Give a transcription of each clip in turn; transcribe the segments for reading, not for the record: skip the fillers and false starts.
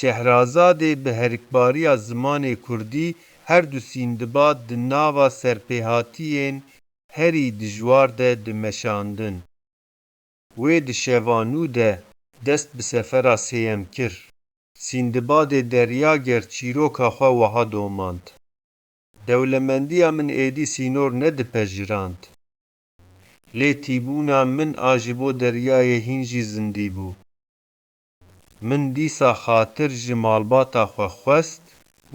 Şehrazadê bi herikbariya zimanê Kurdî her du sîndibad di nava serpêhatiyên herî dijwar de dimeşandin. Wê di şevanû de dest bi sefera sêyem kir. Sîndibadê derya ger çîroka xwe wiha domand. Dewlemendiya min êdî sînor nedipejirand. Lê tîbûna min a ji bo deryayê hîn jî zindî bû. Min dîsa xatir ji malbata xwe xwest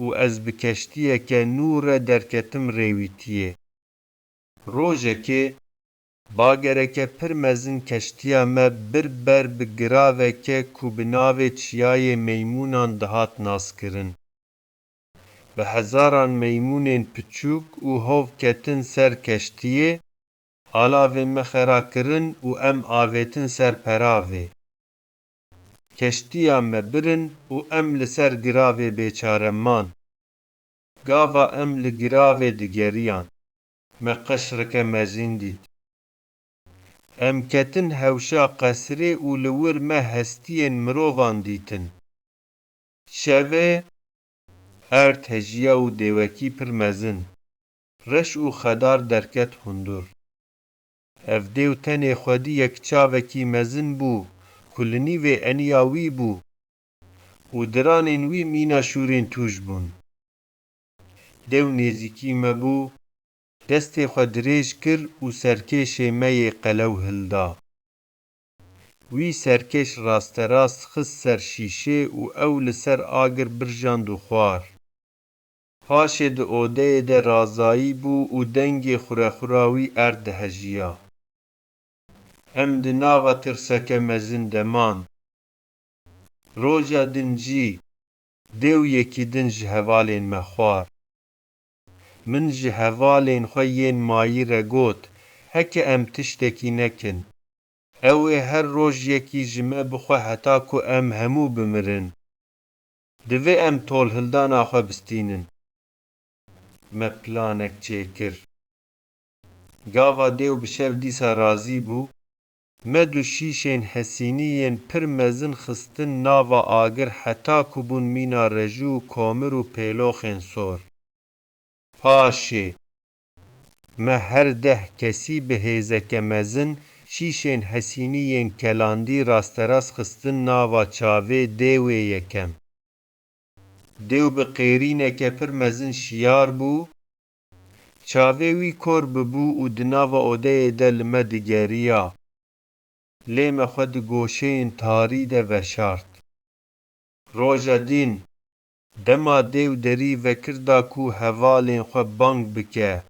û ez bi keştiyeke nû re derketim rêwîtiyê. Rojekê bagereke pir mezin keştiya me bir ber bi giraveke ku bi navê Çiyayê Meymûnan dihat naskirin. Bi hezaran meymûnên piçûk û hov ketin ser keştiyê, alavên me xera kirin û em avêtin ser peravê. Keştiya me birin û em li ser giravê bêçare man. Gava em li giravê digeriyan. Me qeşreke mezin dît. Em ketin hewşa qesrê û li wir me hestiyên mirovan dîtin. Şevê erd hejiya û dêwekî pir mezin. Reş û xedar derket hundur. Ev dêw tenê xwedî yek çavekî mezin bû ku li nîvê eniya wî bû û diranên wî mîna şûrên tûj bûn. Dêw nêzîkî me bû, destê xwe dirêj kir û serkêşê me yê qelew hilda. Wî serkêş rasterast xist ser şîşê û ew li ser agir birjand û xwar. Paşê di odeyê de razayî bû û dengê xurexura wî erd dihejiya. Em di nava tirseke mezin de man. Roja din cî, dêw yekî din ji hevalên me xwar. Min ji hevalên xwe yên mayî re got, heke em tiştekî nekin. Ew ê her roj yekî ji me bixwe heta ku em hemû bimirin. Divê em tolhildana xwe bistînin. Me planek çêkir. Gava dêw bi şev dîsa razî bû, me du şîşên hesîniyên pir mezin xistin nava agir heta ku bûn mîna rejû û komir û pêloxên sor. Paşê me her deh kesî bi hêzeke mezin şîşên hesîniyên kelandî rasterast xistin nava çavê dêwê yekem. Dêw bi qêrîneke pir mezin şiyar bû, çavê wî kor bibû û di nava odeyê de li me digeriya. Lê me xwe di goşeyên tarî de veşart. Roja dîn, dema dêw derî vekirda ku hevalên xwe bang bike.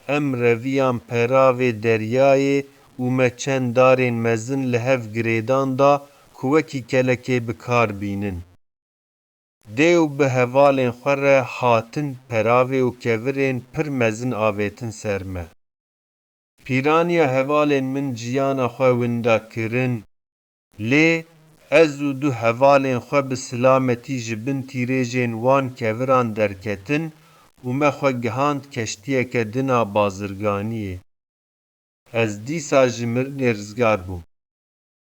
Em reviyan peravê deryayê û me çend darên mezin li hev girêdan da ku wekî kelekê bikar bînin. Dêw bi hevalên xwe re hatin peravê û kevirên pir mezin avêtin ser me. Pîraniya hevalên min ciyana xwe winda kirin, lê ez û du hevalên xwe bi silametî ji bin tîrêjên wan keviran derketin û me xwe gihand keştiyeke dina bazirganiyê. Ez dîsa ji mirinê rizgar bûm.